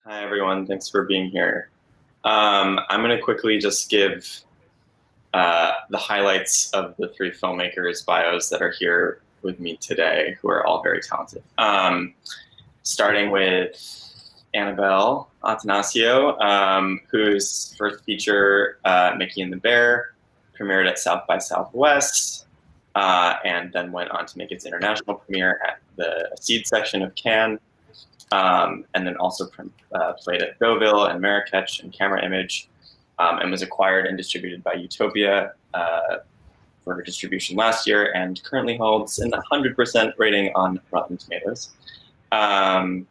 Hi, everyone. Thanks for being here. I'm going to quickly just give the highlights of the three filmmakers' bios that are here with me today, who are all very talented. Starting with Annabelle Attanasio, whose first feature, Mickey and the Bear, premiered at South by Southwest, and then went on to make its international premiere at the Seed section of Cannes. And then also played at Deauville and Marrakech and Camera Image, and was acquired and distributed by Utopia for distribution last year, and currently holds an 100% rating on Rotten Tomatoes. And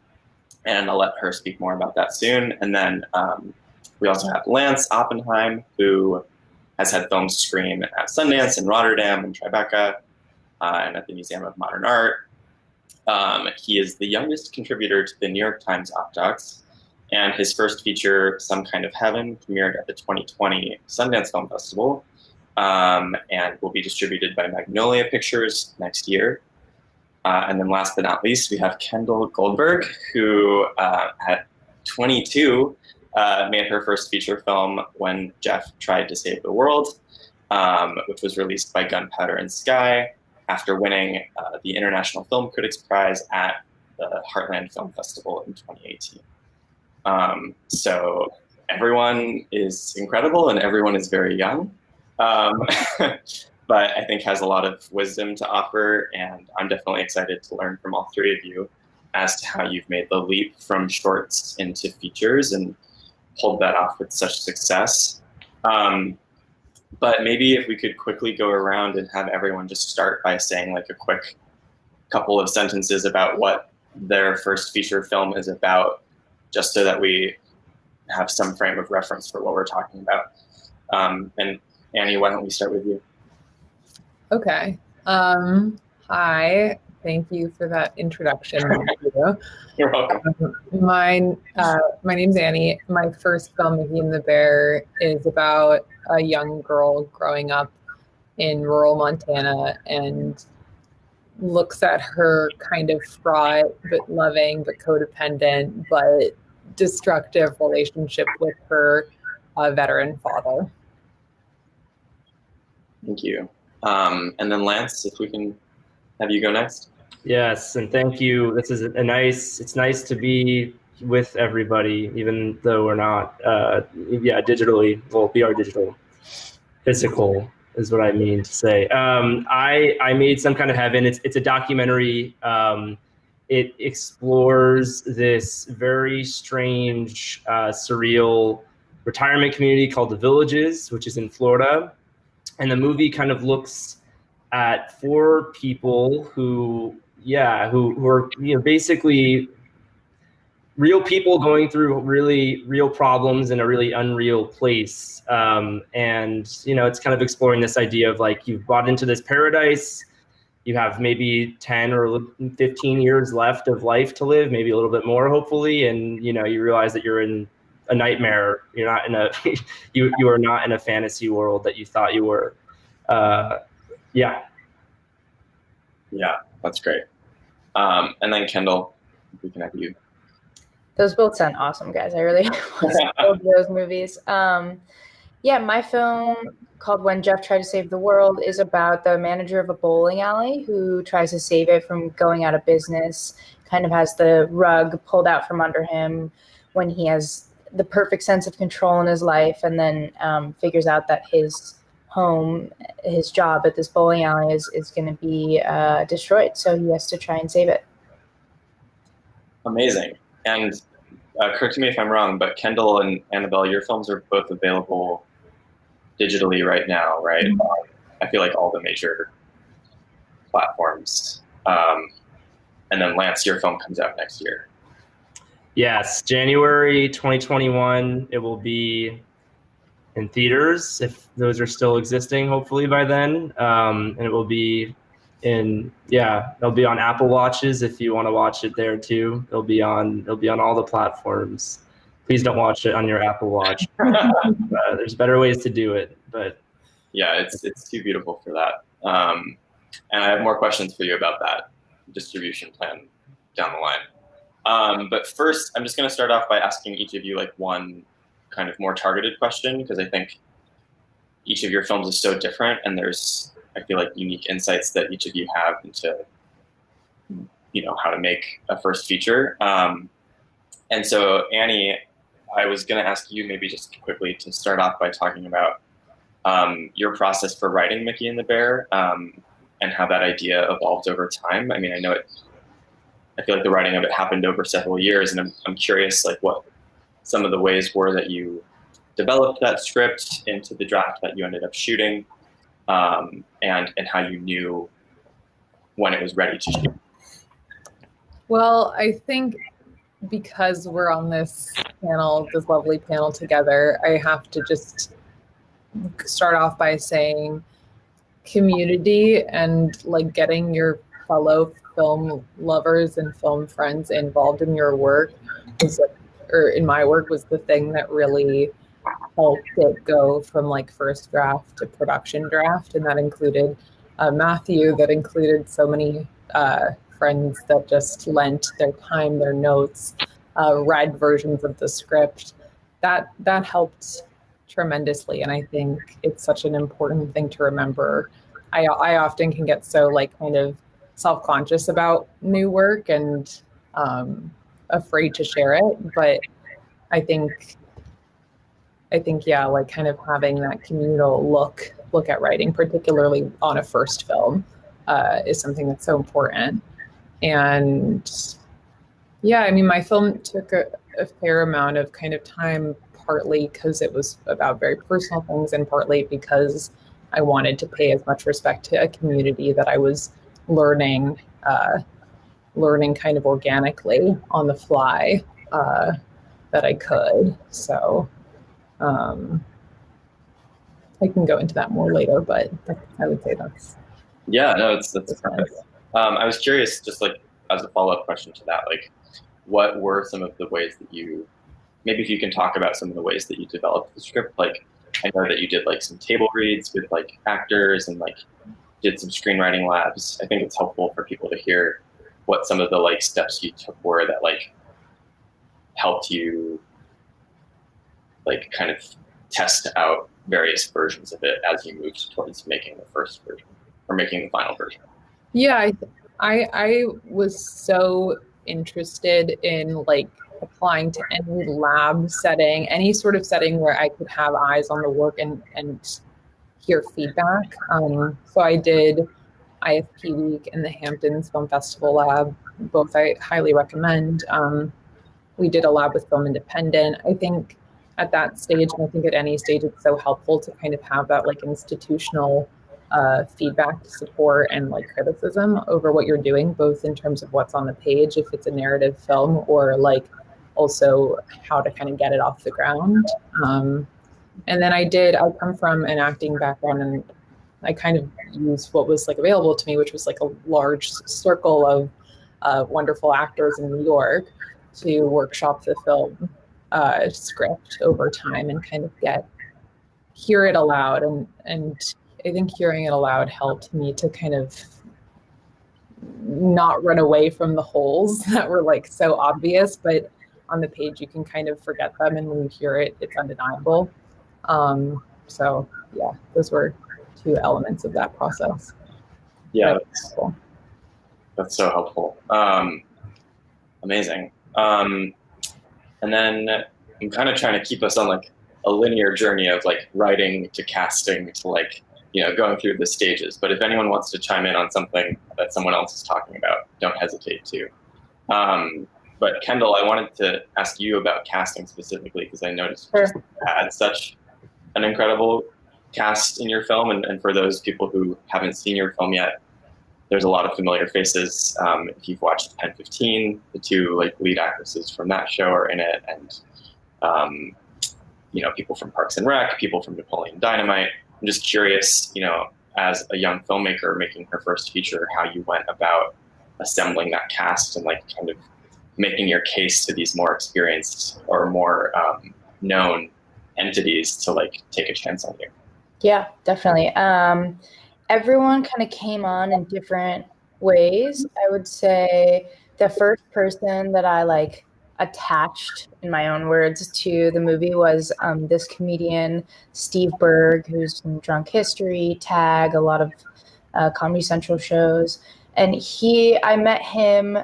I'll let her speak more about that soon. And then we also have Lance Oppenheim, who has had films screen at Sundance and Rotterdam and Tribeca, and at the Museum of Modern Art. He is the youngest contributor to the New York Times OpDocs, and his first feature, Some Kind of Heaven, premiered at the 2020 Sundance Film Festival, and will be distributed by Magnolia Pictures next year. And then last but not least, we have Kendall Goldberg, who at 22 made her first feature film, When Jeff Tried to Save the World, which was released by Gunpowder and Sky, after winning the International Film Critics Prize at the Heartland Film Festival in 2018. So everyone is incredible and everyone is very young, but I think has a lot of wisdom to offer, and I'm definitely excited to learn from all three of you as to how you've made the leap from shorts into features and pulled that off with such success. But maybe if we could quickly go around and have everyone just start by saying like a quick couple of sentences about what their first feature film is about, just so that we have some frame of reference for what we're talking about. And Annie, why don't we start with you? Okay. Hi. Thank you for that introduction. You're welcome. My name's Annie. My first film, Mickey and the Bear, is about a young girl growing up in rural Montana and looks at her kind of fraught but loving but codependent but destructive relationship with her veteran father. Thank you. And then Lance, if we can have you go next. Yes, and thank you. This is it's nice to be with everybody, even though we're not, digitally, well, we are digital. Physical is what I mean to say. I made Some Kind of Heaven. It's a documentary. It explores this very strange, surreal retirement community called The Villages, which is in Florida. And the movie kind of looks at four people who are basically real people going through really real problems in a really unreal place. And it's kind of exploring this idea of like, you've bought into this paradise, you have maybe 10 or 15 years left of life to live, maybe a little bit more, hopefully. And, you realize that you're in a nightmare. You're not in a, you are not in a fantasy world that you thought you were. Yeah, that's great. And then Kendall, if we can have you. Those both sound awesome, guys. I really love those movies. My film called When Jeff Tried to Save the World is about the manager of a bowling alley who tries to save it from going out of business, kind of has the rug pulled out from under him when he has the perfect sense of control in his life, and then figures out that his home, his job at this bowling alley is going to be destroyed. So he has to try and save it. Amazing. And correct me if I'm wrong, but Kendall and Annabelle, your films are both available digitally right now, right? Mm-hmm. I feel like all the major platforms. And then Lance, your film comes out next year. Yes, January 2021. It will be in theaters, if those are still existing, hopefully by then. And it will be it'll be on Apple Watches if you want to watch it there too. It'll be on all the platforms. Please don't watch it on your Apple Watch. There's better ways to do it, but yeah, it's too beautiful for that. And I have more questions for you about that distribution plan down the line. But first, I'm just going to start off by asking each of you like one kind of more targeted question, because I think each of your films is so different, and there's, I feel like, unique insights that each of you have into, you know, how to make a first feature. And so, Annie, I was going to ask you maybe just quickly to start off by talking about your process for writing Mickey and the Bear, and how that idea evolved over time. I mean, I feel like the writing of it happened over several years, and I'm curious, like, what some of the ways were that you developed that script into the draft that you ended up shooting, and how you knew when it was ready to shoot. Well, I think because we're on this panel, this lovely panel together, I have to just start off by saying community and like getting your fellow film lovers and film friends involved in your work was like, or in my work, was the thing that really helped it go from like first draft to production draft. And that included Matthew, that included so many friends that just lent their time, their notes, read versions of the script. That helped tremendously. And I think it's such an important thing to remember. I often can get so like kind of self-conscious about new work and afraid to share it. But I think, yeah, like kind of having that communal look at writing, particularly on a first film, is something that's so important. And yeah, I mean, my film took a fair amount of kind of time, partly because it was about very personal things, and partly because I wanted to pay as much respect to a community that I was learning kind of organically on the fly, that I could. So I can go into that more later, but I would say that's. Yeah, no, that's perfect. I was curious, just like as a follow-up question to that, like, what were some of the ways that you, maybe if you can talk about some of the ways that you developed the script. Like, I know that you did like some table reads with like actors and like did some screenwriting labs. I think it's helpful for people to hear what some of the like steps you took were that like helped you like kind of test out various versions of it as you moved towards making the first version or making the final version. Yeah, I was so interested in like applying to any lab setting, any sort of setting where I could have eyes on the work and hear feedback. So I did IFP Week and the Hamptons Film Festival lab, both I highly recommend. We did a lab with Film Independent. I think at that stage, and I think at any stage, it's so helpful to kind of have that like institutional feedback, support, and like criticism over what you're doing, both in terms of what's on the page, if it's a narrative film, or like also how to kind of get it off the ground. And then I come from an acting background, and I kind of used what was like available to me, which was like a large circle of wonderful actors in New York, to workshop the film script over time and kind of hear it aloud. And I think hearing it aloud helped me to kind of not run away from the holes that were like so obvious, but on the page you can kind of forget them, and when you hear it, it's undeniable. So yeah, those were two elements of that process. Yeah, that's so helpful. Amazing. And then I'm kind of trying to keep us on like a linear journey of like writing to casting to like, you know, going through the stages. But if anyone wants to chime in on something that someone else is talking about, don't hesitate to. But Kendall, I wanted to ask you about casting specifically, because I noticed you had such an incredible cast in your film. And for those people who haven't seen your film yet, there's a lot of familiar faces. If you've watched Pen 15, the two like lead actresses from that show are in it, and you know, people from Parks and Rec, people from Napoleon Dynamite. I'm just curious, you know, as a young filmmaker making her first feature, how you went about assembling that cast and like kind of making your case to these more experienced or more known entities to like take a chance on you. Yeah, definitely. Everyone kind of came on in different ways. I would say the first person that I like attached, in my own words, to the movie was this comedian, Steve Berg, who's in Drunk History, Tag, a lot of Comedy Central shows. And I met him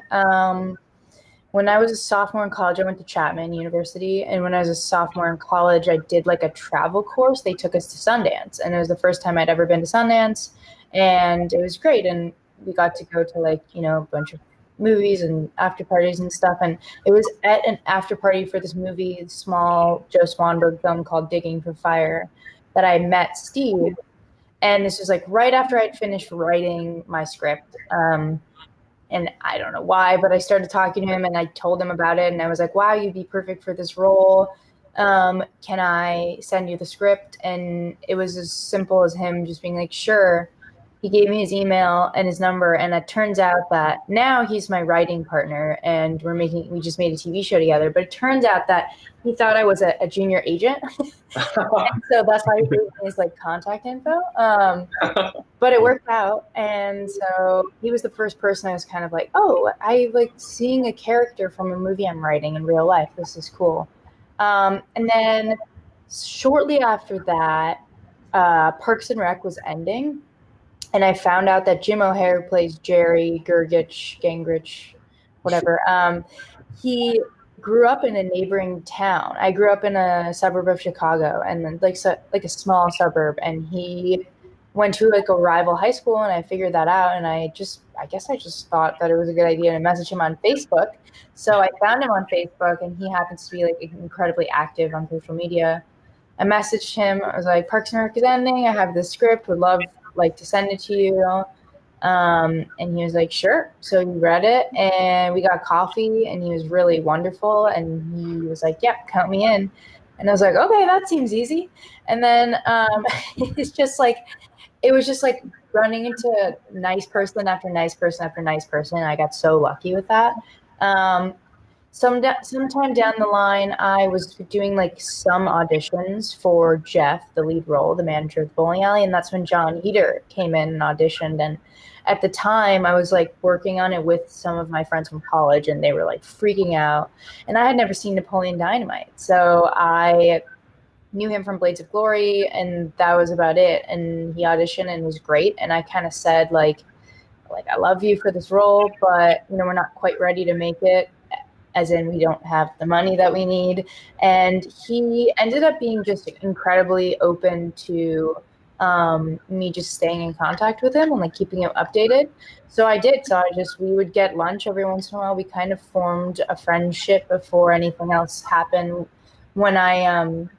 when I was a sophomore in college. I went to Chapman University. And when I was a sophomore in college, I did like a travel course. They took us to Sundance. And it was the first time I'd ever been to Sundance. And it was great. And we got to go to like, a bunch of movies and after parties and stuff. And it was at an after party for this movie, small Joe Swanberg film called Digging for Fire, that I met Steve. And this was like right after I'd finished writing my script. And I don't know why, but I started talking to him and I told him about it. And I was like, wow, you'd be perfect for this role. Can I send you the script? And it was as simple as him just being like, sure. He gave me his email and his number. And it turns out that now he's my writing partner and we just made a TV show together. But it turns out that he thought I was a junior agent. And so that's why he gave me his like contact info. But it worked out. And so he was the first person I was kind of like, oh, I like seeing a character from a movie I'm writing in real life. This is cool. And then shortly after that, Parks and Rec was ending. And I found out that Jim O'Heir, who plays Jerry Gingrich, whatever. He grew up in a neighboring town. I grew up in a suburb of Chicago, and then like a small suburb. And he went to like a rival high school, and I figured that out. And I guess I just thought that it was a good idea to message him on Facebook. So I found him on Facebook, and he happens to be like incredibly active on social media. I messaged him. I was like, Parks and Rec is ending. I have this script. Would love like to send it to you. And he was like, sure. So he read it and we got coffee and he was really wonderful. And he was like, yep, count me in. And I was like, okay, that seems easy. And then it was just like running into nice person after nice person after nice person. I got so lucky with that. Sometime down the line, I was doing like some auditions for Jeff, the lead role, the manager of the bowling alley, and that's when John Eder came in and auditioned. And at the time, I was like working on it with some of my friends from college, and they were like freaking out. And I had never seen Napoleon Dynamite, so I knew him from Blades of Glory, and that was about it. And he auditioned and was great. And I kind of said like I love you for this role, but we're not quite ready to make it. As in, we don't have the money that we need. And he ended up being just incredibly open to me just staying in contact with him and like keeping him updated. So I did. So we would get lunch every once in a while. We kind of formed a friendship before anything else happened. When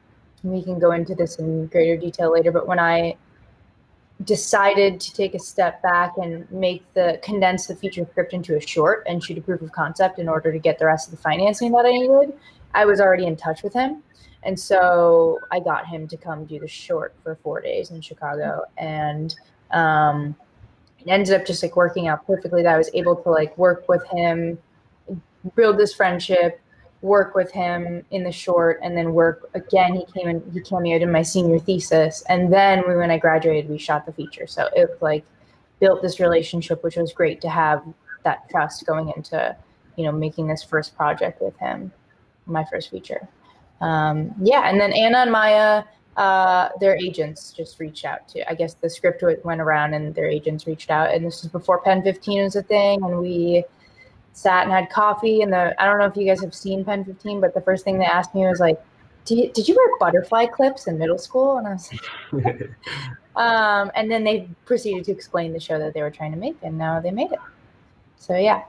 we can go into this in greater detail later, but when I decided to take a step back and condense the feature script into a short and shoot a proof of concept in order to get the rest of the financing that I needed, I was already in touch with him. And so I got him to come do the short for 4 days in Chicago. And it ended up just like working out perfectly that I was able to like work with him, build this friendship, work with him in the short, and then work again. He cameoed in my senior thesis, and then when I graduated, we shot the feature. So it like built this relationship, which was great to have that trust going into making this first project with him, my first feature. And then Anna and Maya, their agents just reached out to. I guess the script went around, and their agents reached out, and this was before Pen 15 was a thing, and we sat and had coffee. And I don't know if you guys have seen Pen 15, but the first thing they asked me was like, did you wear butterfly clips in middle school? And I was like, and then they proceeded to explain the show that they were trying to make, and now they made it. So yeah.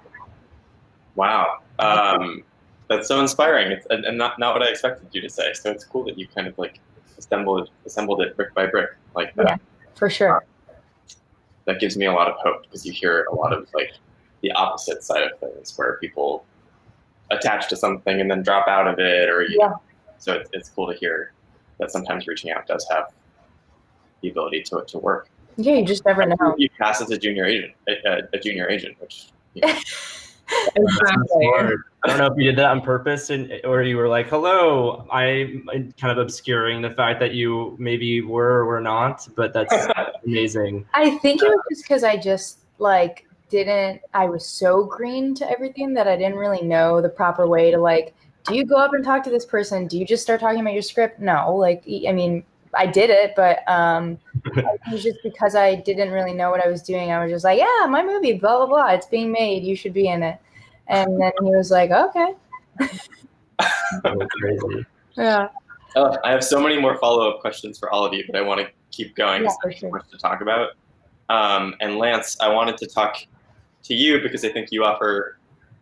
Wow. That's so inspiring. And not what I expected you to say. So it's cool that you kind of like assembled it brick by brick like that. Yeah, for sure. That gives me a lot of hope, because you hear a lot of like the opposite side of things where people attach to something and then drop out of it, or so it's cool to hear that sometimes reaching out does have the ability to work. Yeah, you just never know. You pass as a junior agent, which Exactly. I don't know if you did that on purpose, or you were like, hello, I'm kind of obscuring the fact that you maybe were or were not, but that's amazing. I think it was just because I just like I was so green to everything that I didn't really know the proper way to like, do you go up and talk to this person? Do you just start talking about your script? No, like, I mean, I did it, but it was just because I didn't really know what I was doing. I was just like, yeah, my movie, blah, blah, blah. It's being made. You should be in it. And then he was like, okay. Crazy. Yeah. I have so many more follow-up questions for all of you, but I want to keep going because there's so much to talk about. And Lance, I wanted to talk to you because I think you offer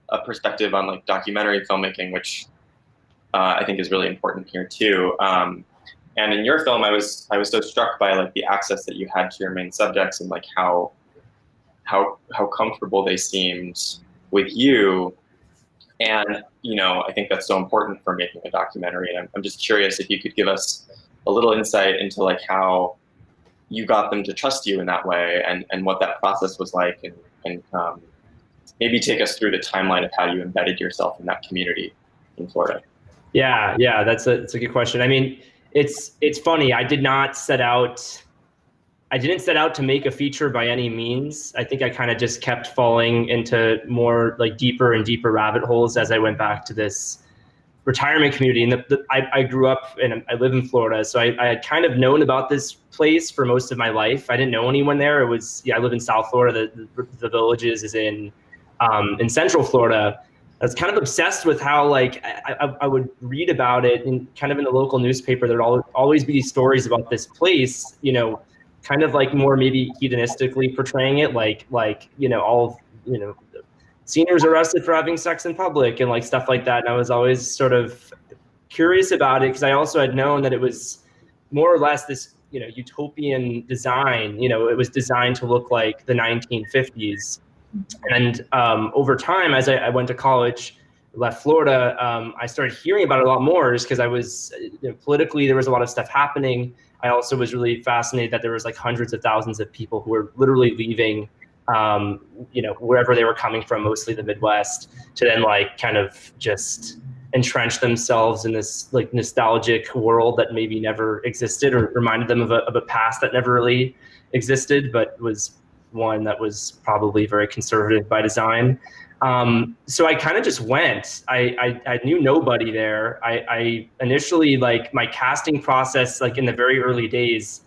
a perspective on like documentary filmmaking, which I think is really important here too. And in your film, I was so struck by like the access that you had to your main subjects and like how comfortable they seemed with you. And, you know, I think that's so important for making a documentary. And I'm just curious if you could give us a little insight into like how you got them to trust you in that way and what that process was like and maybe take us through the timeline of how you embedded yourself in that community in Florida. Yeah, that's a good question. I mean, it's funny. I didn't set out to make a feature by any means. I think I kind of just kept falling into more like deeper and deeper rabbit holes as I went back to this retirement community. And I grew up and I live in Florida, so I had kind of known about this place for most of my life. I didn't know anyone there. I live in South Florida. The Villages is in Central Florida. I was kind of obsessed with how like I would read about it and kind of in the local newspaper, there'd always be these stories about this place, you know, kind of like more maybe hedonistically portraying it, like you know, all you know, seniors arrested for having sex in public and like stuff like that. And I was always sort of curious about it because I also had known that it was more or less this, you know, utopian design. You know, it was designed to look like the 1950s. And over time, as I went to college, left Florida, I started hearing about it a lot more just because I was, you know, politically, there was a lot of stuff happening. I also was really fascinated that there was like hundreds of thousands of people who were literally leaving, you know, wherever they were coming from, mostly the Midwest, to then like kind of just entrench themselves in this like nostalgic world that maybe never existed or reminded them of a past that never really existed, but was one that was probably very conservative by design. So I kind of just went. I knew nobody there. I initially, like my casting process, like in the very early days,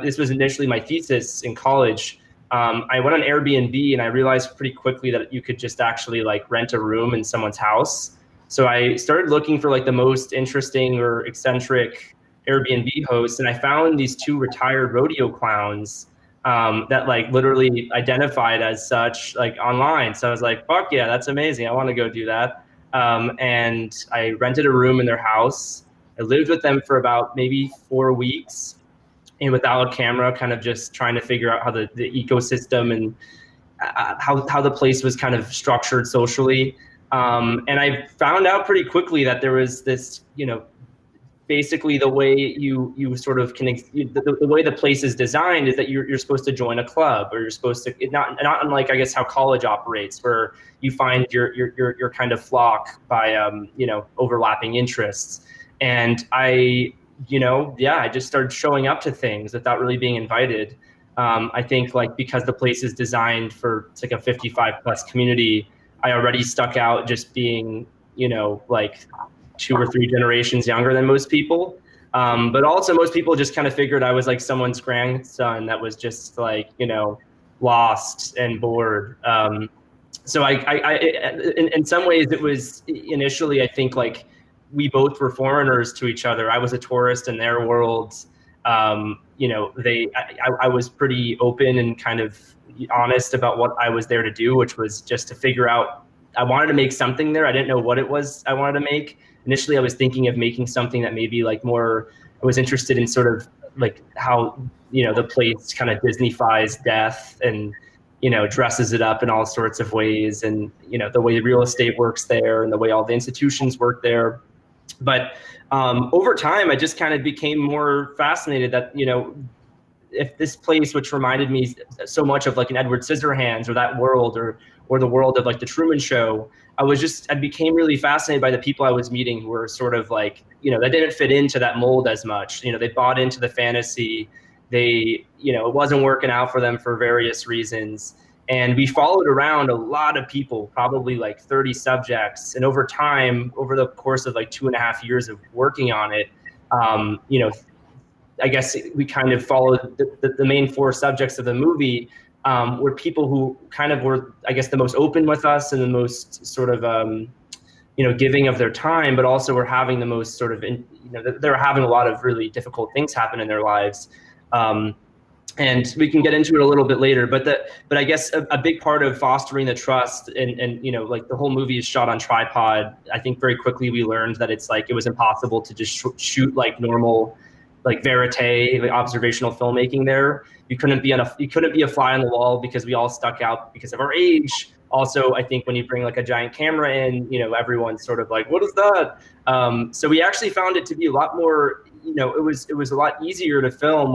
this was initially my thesis in college. I went on Airbnb and I realized pretty quickly that you could just actually like rent a room in someone's house. So I started looking for like the most interesting or eccentric Airbnb hosts, and I found these two retired rodeo clowns that like literally identified as such like online. So I was like, fuck yeah, that's amazing. I want to go do that. And I rented a room in their house. I lived with them for about maybe 4 weeks and without a camera, kind of just trying to figure out how the ecosystem and how the place was kind of structured socially. And I found out pretty quickly that there was this, you know, basically the way you sort of can, the way the place is designed is that you're supposed to join a club, or you're supposed to, not unlike I guess how college operates, where you find your kind of flock by you know, overlapping interests. And I just started showing up to things without really being invited. I think like because the place is designed for, it's like a 55+ community, I already stuck out just being, you know, like 2 or 3 generations younger than most people. But also most people just kind of figured I was like someone's grandson that was just like, you know, lost and bored. So in some ways it was initially, I think like we both were foreigners to each other. I was a tourist in their world. You know, I was pretty open and kind of honest about what I was there to do, which was just to figure out, I wanted to make something there. I didn't know what it was I wanted to make. Initially, I was thinking of making something that maybe like more, I was interested in sort of like how, you know, the place kind of Disney-fies death and, you know, dresses it up in all sorts of ways. And, you know, the way real estate works there and the way all the institutions work there. But over time, I just kind of became more fascinated that, you know, if this place, which reminded me so much of like an Edward Scissorhands or that world, or the world of like the Truman Show, I became really fascinated by the people I was meeting who were sort of like, you know, that didn't fit into that mold as much. You know, they bought into the fantasy. They, you know, it wasn't working out for them for various reasons. And we followed around a lot of people, probably like 30 subjects. And over time, over the course of like 2.5 years of working on it, you know, I guess we kind of followed the main 4 subjects of the movie were people who kind of were, I guess, the most open with us and the most sort of, you know, giving of their time, but also were having the most sort of, you know, they're having a lot of really difficult things happen in their lives. And we can get into it a little bit later, but I guess a big part of fostering the trust and you know, like the whole movie is shot on tripod. I think very quickly we learned that it's like, it was impossible to just shoot like normal, like verite, like observational filmmaking there. You couldn't be a fly on the wall because we all stuck out because of our age. Also, I think when you bring like a giant camera in, you know, everyone's sort of like, what is that? So we actually found it to be a lot more, you know, it was a lot easier to film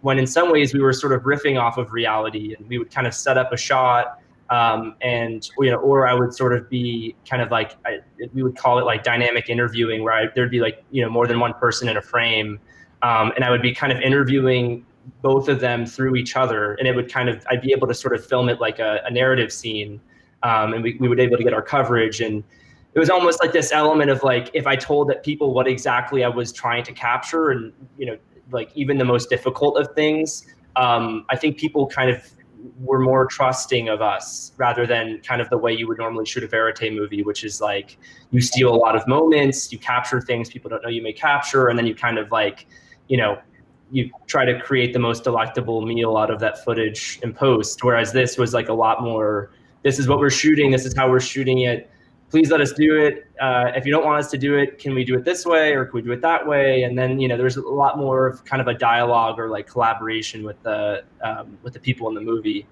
when in some ways we were sort of riffing off of reality, and we would kind of set up a shot, and, you know, or I would sort of be kind of like, we would call it like dynamic interviewing, where there'd be like, you know, more than one person in a frame. And I would be kind of interviewing both of them through each other, and it would kind of, I'd be able to sort of film it like a narrative scene, and we would be able to get our coverage. And it was almost like this element of like, if I told that people what exactly I was trying to capture, and, you know, like even the most difficult of things, I think people kind of were more trusting of us rather than kind of the way you would normally shoot a verite movie, which is like, you steal a lot of moments, you capture things people don't know you may capture, and then you kind of like, you know, you try to create the most delectable meal out of that footage in post. Whereas this was like a lot more, this is what we're shooting, this is how we're shooting it, please let us do it. If you don't want us to do it, can we do it this way, or can we do it that way? And then, you know, there's a lot more of kind of a dialogue or like collaboration with the people in the movie.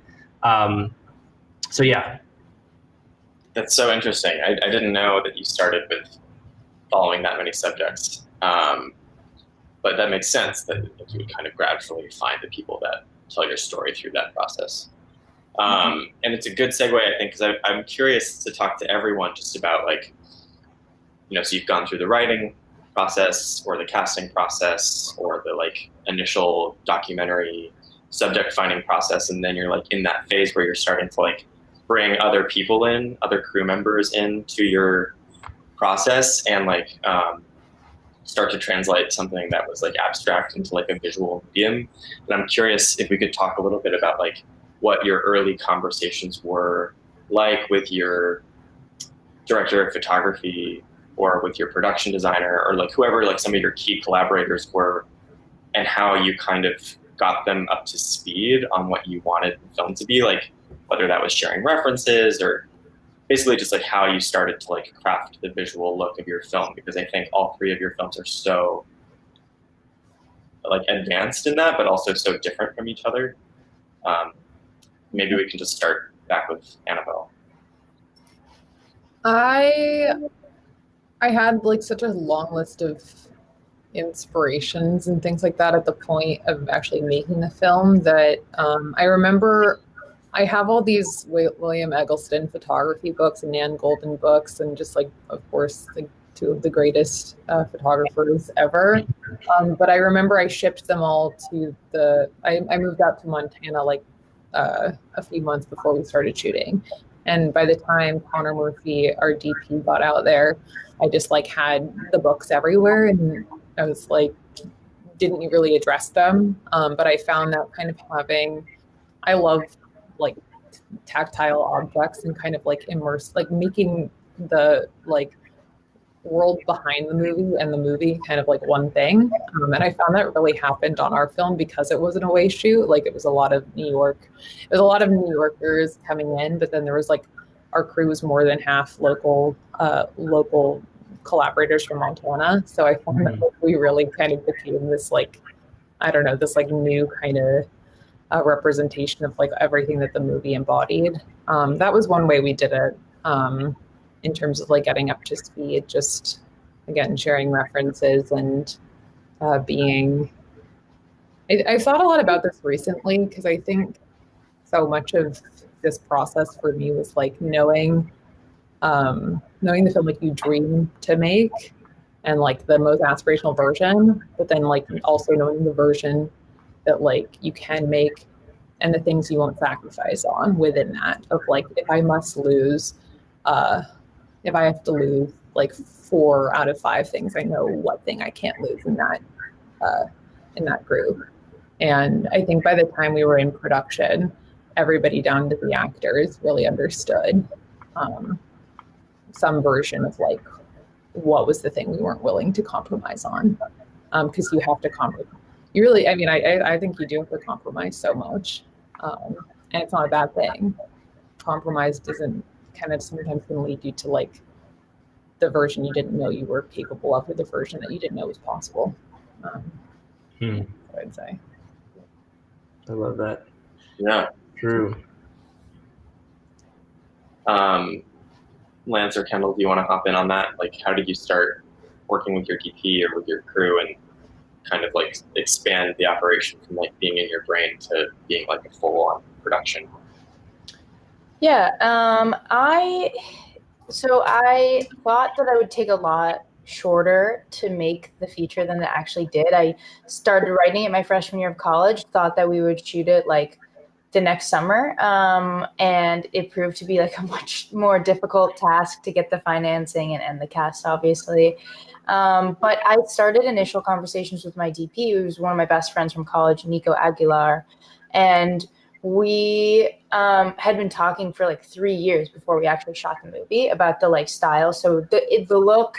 So yeah. That's so interesting. I didn't know that you started with following that many subjects. But that makes sense that you would kind of gradually find the people that tell your story through that process. And it's a good segue, I think, because I'm curious to talk to everyone just about, like, you know, so you've gone through the writing process or the casting process or the like initial documentary subject finding process, and then you're like in that phase where you're starting to like bring other people in, other crew members into your process, and like start to translate something that was like abstract into like a visual medium. And I'm curious if we could talk a little bit about like what your early conversations were like with your director of photography or with your production designer, or like whoever like some of your key collaborators were, and how you kind of got them up to speed on what you wanted the film to be, like whether that was sharing references or basically just like how you started to like craft the visual look of your film, because I think all 3 of your films are so like advanced in that, but also so different from each other. Maybe we can just start back with Annabelle. I had like such a long list of inspirations and things like that at the point of actually making the film that I remember I have all these William Eggleston photography books and Nan Golden books, and just like, of course, like 2 of the greatest photographers ever. But I remember I shipped them all to I moved out to Montana like a few months before we started shooting. And by the time Connor Murphy, our DP, got out there, I just like had the books everywhere, and I was like, didn't really address them. But I found that kind of I love like tactile objects and kind of like like making the like world behind the movie and the movie kind of like one thing. And I found that really happened on our film because it was an away shoot. Like it was a lot of New Yorkers coming in, but then there was like, our crew was more than half local collaborators from Montana. So I found that like, we really kind of became this like, I don't know, this like new kind of representation of like everything that the movie embodied. That was one way we did it. In terms of like getting up to speed, just again, sharing references and I've thought a lot about this recently, because I think so much of this process for me was like knowing the film like you dream to make and like the most aspirational version, but then like also knowing the version that like you can make and the things you won't sacrifice on within that, of like, if I must lose, if I have to lose like 4 out of 5 things, I know what thing I can't lose in that group. And I think by the time we were in production, everybody down to the actors really understood some version of like what was the thing we weren't willing to compromise on, because you have to compromise. You really, I mean, I think you do have to compromise so much, and it's not a bad thing. Compromise doesn't kind of sometimes can lead you to like the version you didn't know you were capable of, or the version that you didn't know was possible. I'd say. I love that. Yeah. True. Lance or Kendall, do you want to hop in on that? Like, how did you start working with your DP or with your crew and kind of like expand the operation from like being in your brain to being like a full-on production? Yeah, I thought that I would take a lot shorter to make the feature than it actually did. I started writing it my freshman year of college, thought that we would shoot it like the next summer, and it proved to be like a much more difficult task to get the financing and the cast, obviously. But I started initial conversations with my DP, who's one of my best friends from college, Nico Aguilar, and we had been talking for like 3 years before we actually shot the movie about the like style. So the look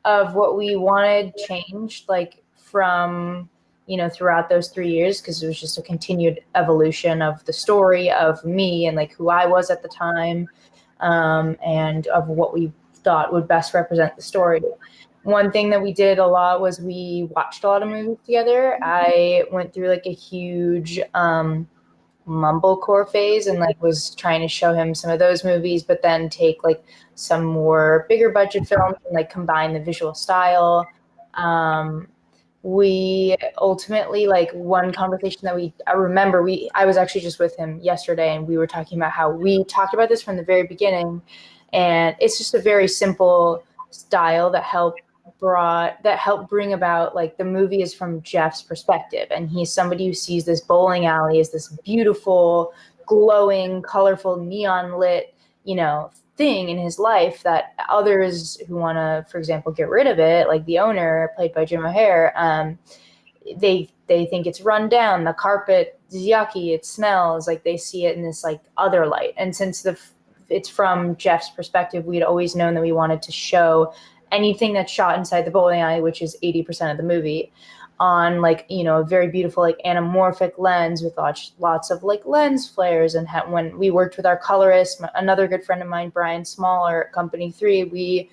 of what we wanted changed like from, you know, throughout those 3 years, because it was just a continued evolution of the story, of me and like who I was at the time, and of what we thought would best represent the story. One thing that we did a lot was we watched a lot of movies together. I went through like a huge mumblecore phase and like was trying to show him some of those movies, but then take like some more bigger budget films and like combine the visual style. We ultimately, like, one conversation that I remember, I was actually just with him yesterday, and we were talking about how we talked about this from the very beginning, and it's just a very simple style that helped bring about, like, the movie is from Jeff's perspective, and he's somebody who sees this bowling alley as this beautiful, glowing, colorful, neon lit, you know, thing in his life that others who want to, for example, get rid of it, like the owner, played by Jim O'Hare, they think it's run down, the carpet is yucky, it smells, like they see it in this like other light. And since it's from Jeff's perspective, we'd always known that we wanted to show anything that's shot inside the bowling alley, which is 80% of the movie, on like, you know, a very beautiful like anamorphic lens with lots of like lens flares. And when we worked with our colorist, another good friend of mine, Brian Smaller at Company 3, we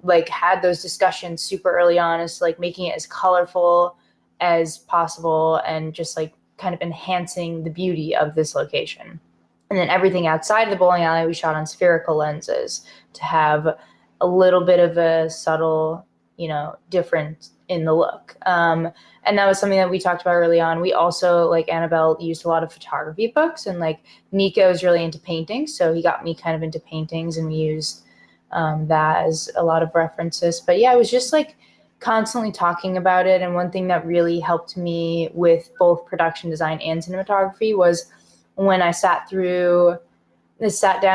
like had those discussions super early on as like making it as colorful as possible and just like kind of enhancing the beauty of this location. And then everything outside the bowling alley we shot on spherical lenses to have a little bit of a subtle, you know, difference in the look. And that was something that we talked about early on. We also, like, Annabelle used a lot of photography books, and like Nico is really into painting, so he got me kind of into paintings, and we used that as a lot of references. But yeah, it was just like constantly talking about it. And one thing that really helped me with both production design and cinematography was when I sat down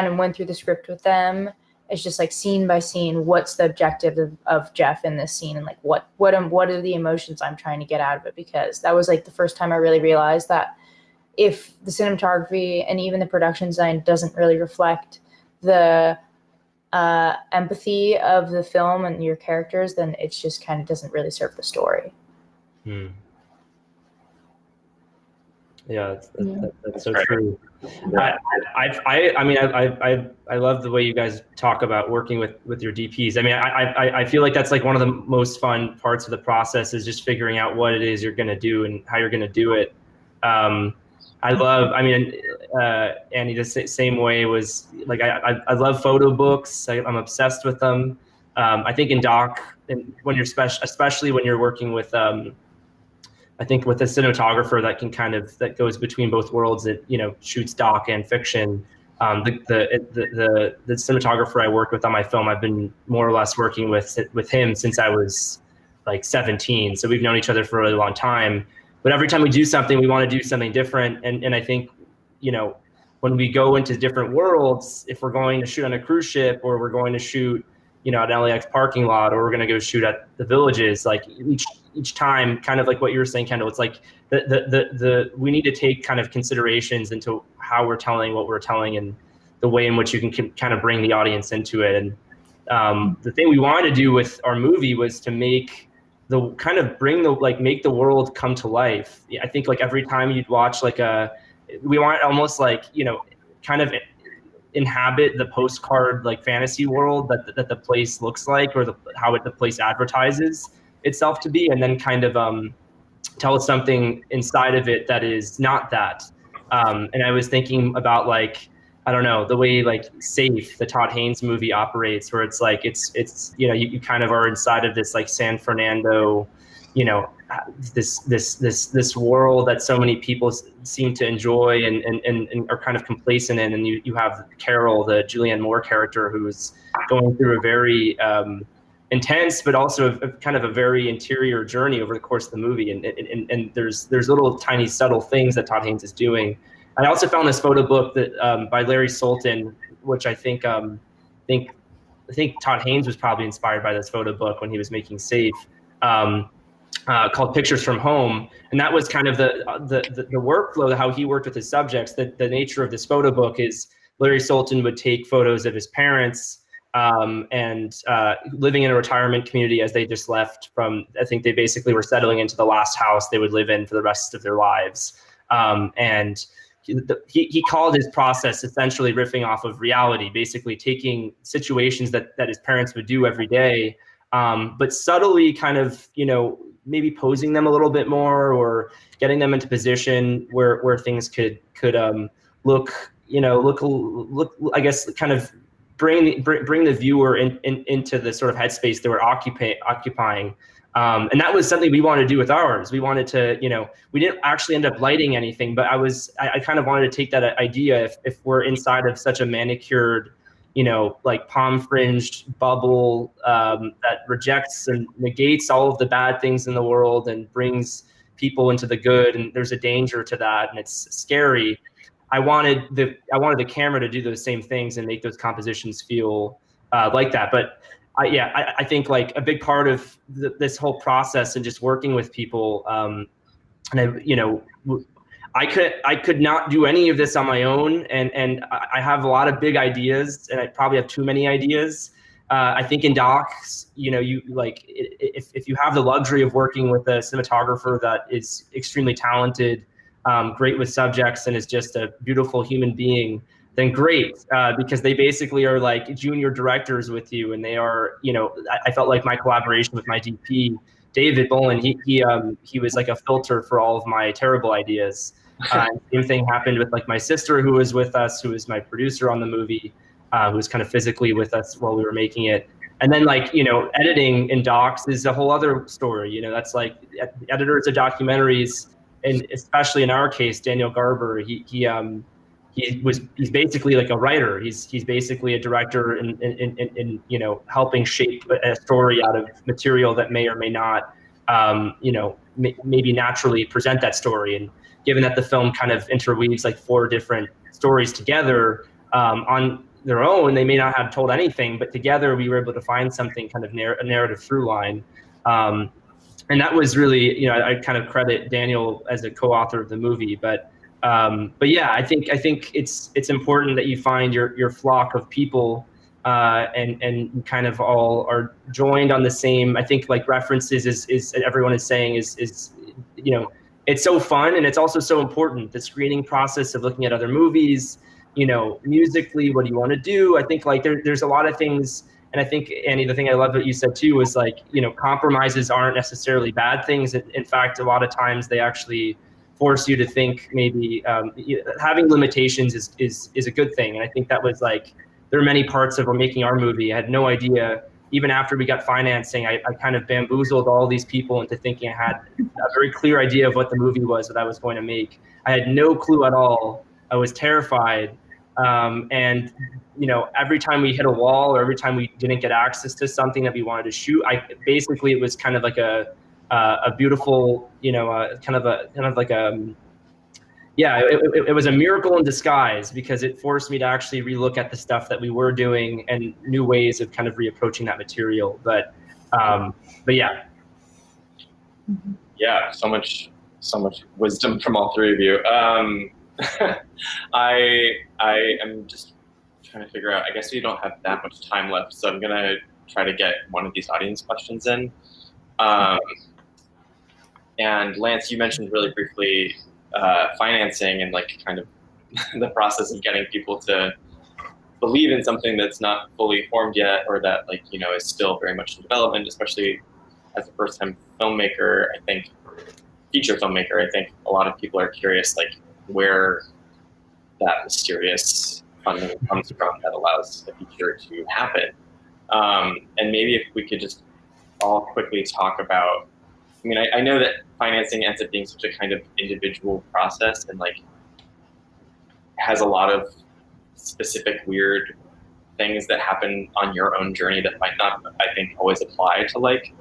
and went through the script with them. It's just like scene by scene, what's the objective of Jeff in this scene, and like what are the emotions I'm trying to get out of it? Because that was like the first time I really realized that if the cinematography and even the production design doesn't really reflect the empathy of the film and your characters, then it's just kind of doesn't really serve the story. Yeah, that's so true. I mean, I love the way you guys talk about working with your DPs. I mean, I feel like that's like one of the most fun parts of the process is just figuring out what it is you're going to do and how you're going to do it. Annie, the same way was like, I love photo books. I'm obsessed with them. I think in doc, and when you're especially when you're working with, I think with a cinematographer that goes between both worlds, that, you know, shoots doc and fiction. The cinematographer I worked with on my film, I've been more or less working with him since I was like 17. So we've known each other for a really long time. But every time we do something, we want to do something different. And I think you know, when we go into different worlds, if we're going to shoot on a cruise ship, or we're going to shoot, you know, at an LAX parking lot, or we're going to go shoot at the Villages, like each time, kind of like what you were saying, Kendall, it's like we need to take kind of considerations into how we're telling what we're telling, and the way in which you can kind of bring the audience into it. And the thing we wanted to do with our movie was to make the kind of make the world come to life. I think like every time you'd watch like we want almost like, you know, kind of inhabit the postcard like fantasy world that the place looks like, or how the place advertises itself to be, and then kind of tell us something inside of it that is not that. And I was thinking about like, I don't know, the way like Safe, the Todd Haynes movie, operates, where it's like it's you know, you kind of are inside of this like San Fernando, you know, this world that so many people seem to enjoy and are kind of complacent in. And you have Carol, the Julianne Moore character, who's going through a very intense, but also kind of a very interior journey over the course of the movie. And there's little tiny subtle things that Todd Haynes is doing. I also found this photo book that by Larry Sultan, which I think Todd Haynes was probably inspired by this photo book when he was making Safe, called Pictures from Home. And that was kind of the workflow, how he worked with his subjects. The nature of this photo book is Larry Sultan would take photos of his parents and living in a retirement community as they just left from, I think they basically were settling into the last house they would live in for the rest of their lives. And he called his process essentially riffing off of reality, basically taking situations that his parents would do every day, but subtly kind of, you know, maybe posing them a little bit more, or getting them into position where things could look, you know, look, I guess, kind of bring the viewer into the sort of headspace they were occupying. And that was something we wanted to do with ours. We wanted to, you know, we didn't actually end up lighting anything, but I kind of wanted to take that idea, if we're inside of such a manicured, you know, like palm fringed bubble that rejects and negates all of the bad things in the world and brings people into the good, and there's a danger to that, and it's scary. I wanted the camera to do those same things and make those compositions feel like that. But I think like a big part of this whole process and just working with people, and you know, I could not do any of this on my own, and I have a lot of big ideas, and I probably have too many ideas. I think in docs, you know, you like if you have the luxury of working with a cinematographer that is extremely talented, great with subjects, and is just a beautiful human being, then great, because they basically are like junior directors with you, and they are, you know, I felt like my collaboration with my DP, David Bolin, he was like a filter for all of my terrible ideas. Same thing happened with like my sister, who was with us, who was my producer on the movie, who was kind of physically with us while we were making it. And then like, you know, editing in docs is a whole other story. You know, that's like editors of documentaries, and especially in our case, Daniel Garber, he's basically like a writer. He's basically a director in you know, helping shape a story out of material that may or may not, you know, maybe naturally present that story. And given that the film kind of interweaves like 4 different stories together, on their own, they may not have told anything, but together we were able to find something kind of a narrative through line. And that was really, you know, I kind of credit Daniel as a co-author of the movie, but yeah, I think it's important that you find your flock of people, and kind of all are joined on the same. I think like references is everyone is saying is you know, it's so fun, and it's also so important. The screening process of looking at other movies, you know, musically, what do you want to do? I think like there's a lot of things. And I think, Annie, the thing I love that you said too was like, you know, compromises aren't necessarily bad things. In fact, a lot of times they actually force you to think maybe having limitations is a good thing. And I think that was like, there are many parts of making our movie. I had no idea, even after we got financing, I kind of bamboozled all these people into thinking I had a very clear idea of what the movie was that I was going to make. I had no clue at all. I was terrified. And, you know, every time we hit a wall, or every time we didn't get access to something that we wanted to shoot, basically it was kind of like a beautiful, you know, kind of like it was a miracle in disguise because it forced me to actually relook at the stuff that we were doing and new ways of kind of reapproaching that material. But yeah. Yeah, so much wisdom from all three of you. I am just trying to figure out, I guess we don't have that much time left, so I'm gonna try to get one of these audience questions in. And Lance, you mentioned really briefly financing and like kind of the process of getting people to believe in something that's not fully formed yet, or that like, you know, is still very much in development, especially as a first-time filmmaker. I think feature filmmaker, I think a lot of people are curious like where that mysterious funding comes from that allows a feature to happen. And maybe if we could just all quickly talk about, I mean, I know that financing ends up being such a kind of individual process and like has a lot of specific weird things that happen on your own journey that might not, I think, always apply to like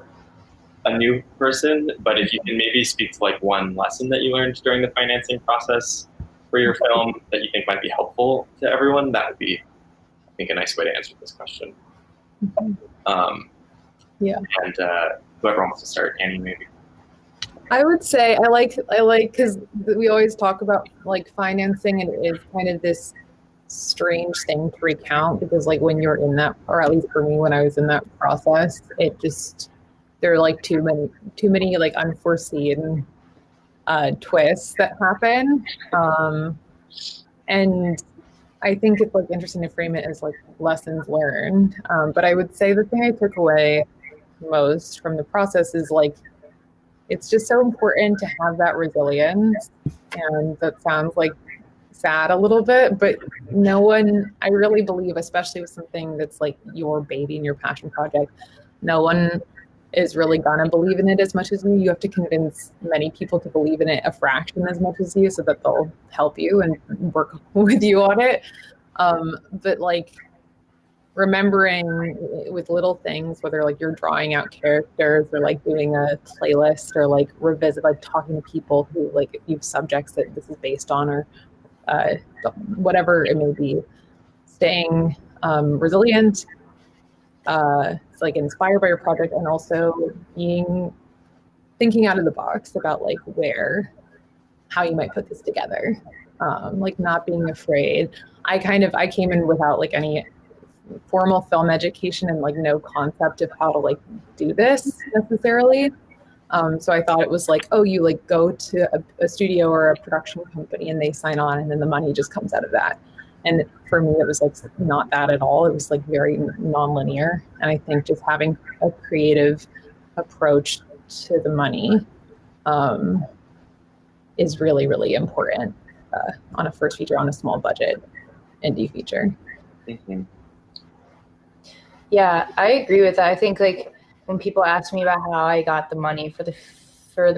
a new person. But if you can maybe speak to like one lesson that you learned during the financing process for your film that you think might be helpful to everyone, that would be, I think, a nice way to answer this question. Yeah. And whoever wants to start, Annie, maybe. I would say I like because we always talk about like financing, and it is kind of this strange thing to recount because like when you're in that, or at least for me when I was in that process, it just, there are like too many like unforeseen twists that happen, and I think it's like interesting to frame it as like lessons learned. But I would say the thing I took away most from the process is like, it's just so important to have that resilience. And that sounds like sad a little bit, but no one, I really believe, especially with something that's like your baby and your passion project, no one is really gonna believe in it as much as you. You have to convince many people to believe in it a fraction as much as you so that they'll help you and work with you on it. But like remembering with little things, whether like you're drawing out characters or like doing a playlist or like revisit, like talking to people who like, if you have subjects that this is based on, or whatever it may be, staying resilient, like inspired by your project, and also thinking out of the box about like how you might put this together, like not being afraid. I came in without like any formal film education and like no concept of how to like do this necessarily. So I thought it was like, oh, you like go to a studio or a production company and they sign on and then the money just comes out of that. And for me, it was like not that at all. It was like very nonlinear. And I think just having a creative approach to the money is really, really important on a first feature, on a small budget indie feature. Mm-hmm. Yeah, I agree with that. I think like when people ask me about how I got the money for the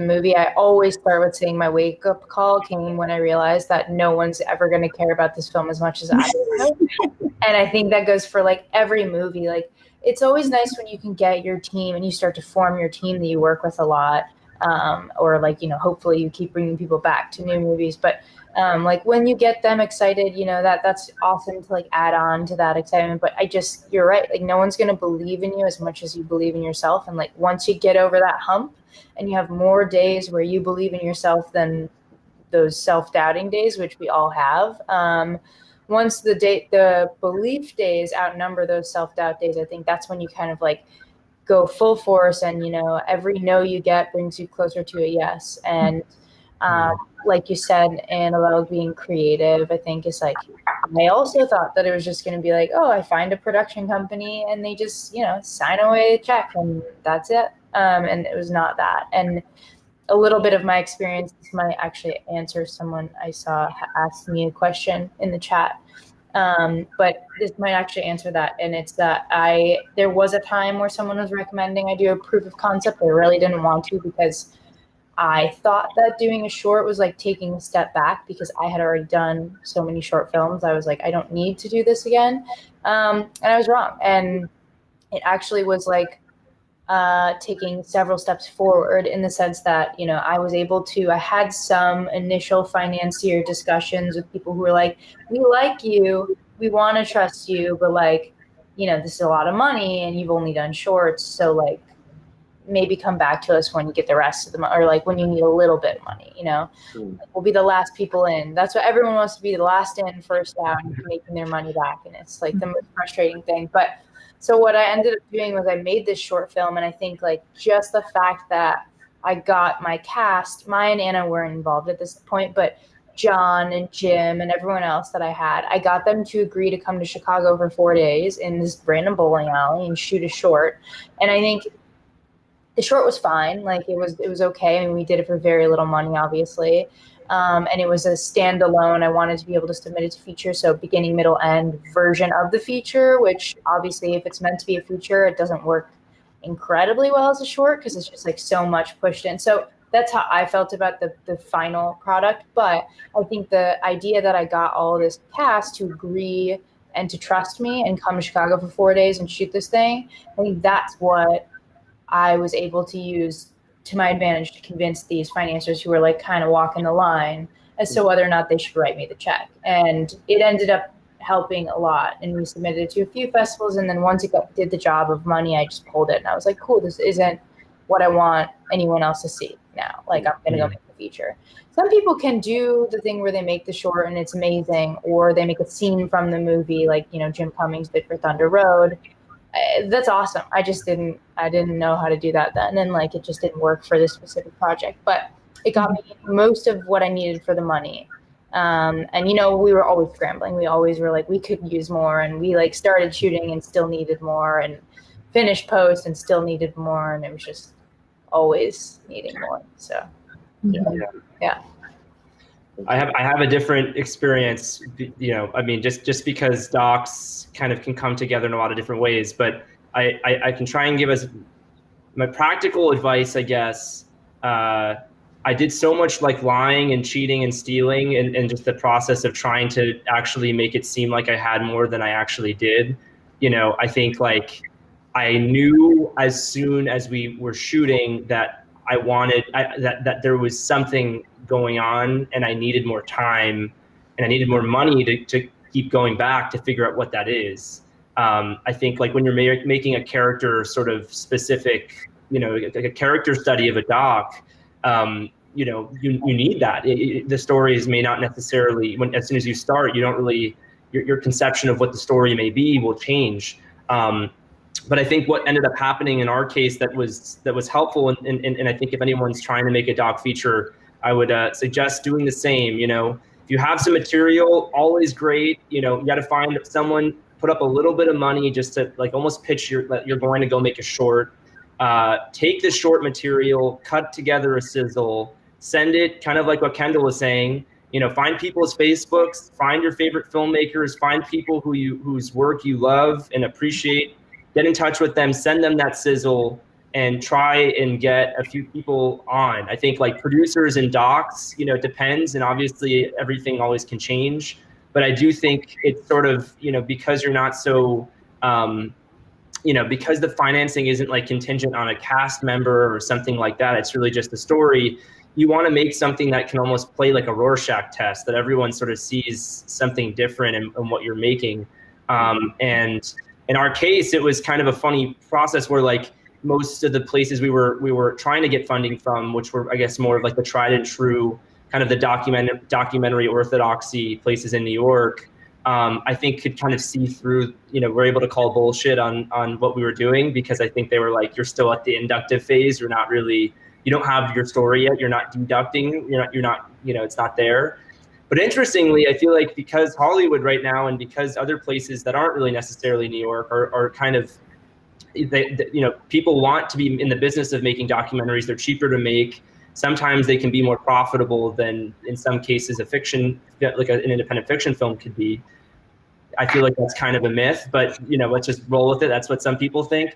movie, I always start with saying my wake up call came when I realized that no one's ever going to care about this film as much as I do. And I think that goes for like every movie. Like it's always nice when you can get your team and you start to form your team that you work with a lot. Or like, you know, hopefully you keep bringing people back to new movies, but like when you get them excited, you know, that's awesome to like add on to that excitement. But you're right. Like no one's going to believe in you as much as you believe in yourself. And like, once you get over that hump and you have more days where you believe in yourself than those self-doubting days, which we all have, once the belief days outnumber those self-doubt days, I think that's when you kind of like go full force, and you know, every no you get brings you closer to a yes. And like you said, Annabelle, being creative, I think is like, I also thought that it was just going to be like, oh, I find a production company and they just, you know, sign away a check and that's it. And it was not that. And a little bit of my experience, this might actually answer someone I saw asked me a question in the chat. But this might actually answer that. And it's that there was a time where someone was recommending I do a proof of concept. I really didn't want to because I thought that doing a short was like taking a step back because I had already done so many short films. I was like, I don't need to do this again. And I was wrong. And it actually was like, taking several steps forward in the sense that, you know, I had some initial financier discussions with people who were like, we like you, we want to trust you, but like, you know, this is a lot of money and you've only done shorts. So like, maybe come back to us when you get the rest of the money, or like when you need a little bit of money, you know. We'll be the last people in. That's what everyone wants to be, the last in, first out, making their money back. And it's like the most frustrating thing. But so what I ended up doing was I made this short film, and I think like just the fact that I got my cast, Maya and Anna weren't involved at this point, but John and Jim and everyone else that I got them to agree to come to Chicago for 4 days in this random bowling alley and shoot a short. And I think the short was fine. Like it was okay. I mean, we did it for very little money, obviously. And it was a standalone. I wanted to be able to submit it to feature. So beginning, middle, end version of the feature, which obviously if it's meant to be a feature, it doesn't work incredibly well as a short because it's just like so much pushed in. So that's how I felt about the final product. But I think the idea that I got all of this cast to agree and to trust me and come to Chicago for 4 days and shoot this thing, I think that's what I was able to use to my advantage to convince these financiers who were like kind of walking the line as to whether or not they should write me the check. And it ended up helping a lot. And we submitted it to a few festivals. And then once it did the job of money, I just pulled it. And I was like, cool, this isn't what I want anyone else to see now. Like I'm going to go make the feature. Some people can do the thing where they make the short and it's amazing, or they make a scene from the movie like, you know, Jim Cummings did for Thunder Road. That's awesome. I didn't know how to do that then. And like, it just didn't work for this specific project, but it got me most of what I needed for the money. And you know, we were always scrambling. We always were like, we could use more. And we like started shooting and still needed more, and finished post and still needed more. And it was just always needing more. So yeah. I have a different experience, you know, I mean, just because docs kind of can come together in a lot of different ways, but I can try and give us my practical advice, I guess. I did so much like lying and cheating and stealing and just the process of trying to actually make it seem like I had more than I actually did. You know, I think like I knew as soon as we were shooting that I wanted, that there was something going on and I needed more time and I needed more money to keep going back to figure out what that is. I think like when you're making a character sort of specific, you know, like a character study of a doc, you know, you need that. The stories may not necessarily, as soon as you start, you don't really, your conception of what the story may be will change. But I think what ended up happening in our case that was helpful, and I think if anyone's trying to make a doc feature, I would suggest doing the same. You know, if you have some material, always great. You know, you got to find someone, put up a little bit of money just to like almost pitch you're going to go make a short. Take the short material, cut together a sizzle, send it kind of like what Kendall was saying. You know, find people's Facebooks, find your favorite filmmakers, find people whose work you love and appreciate. Get in touch with them, send them that sizzle, and try and get a few people on. I think like producers and docs, you know, it depends, and obviously everything always can change. But I do think it's sort of, you know, because you're not so, you know, because the financing isn't like contingent on a cast member or something like that, it's really just a story. You want to make something that can almost play like a Rorschach test, that everyone sort of sees something different in what you're making. And in our case, it was kind of a funny process where like most of the places we were trying to get funding from, which were, I guess, more of like the tried and true kind of the documentary orthodoxy places in New York, I think could kind of see through, you know, we're able to call bullshit on what we were doing, because I think they were like, you're still at the inductive phase. You're not really, you don't have your story yet. You're not deducting. You're not, you know, it's not there. But interestingly, I feel like because Hollywood right now, and because other places that aren't really necessarily New York are kind of, you know, people want to be in the business of making documentaries. They're cheaper to make. Sometimes they can be more profitable than, in some cases, a fiction, like an independent fiction film could be. I feel like that's kind of a myth, but, you know, let's just roll with it. That's what some people think.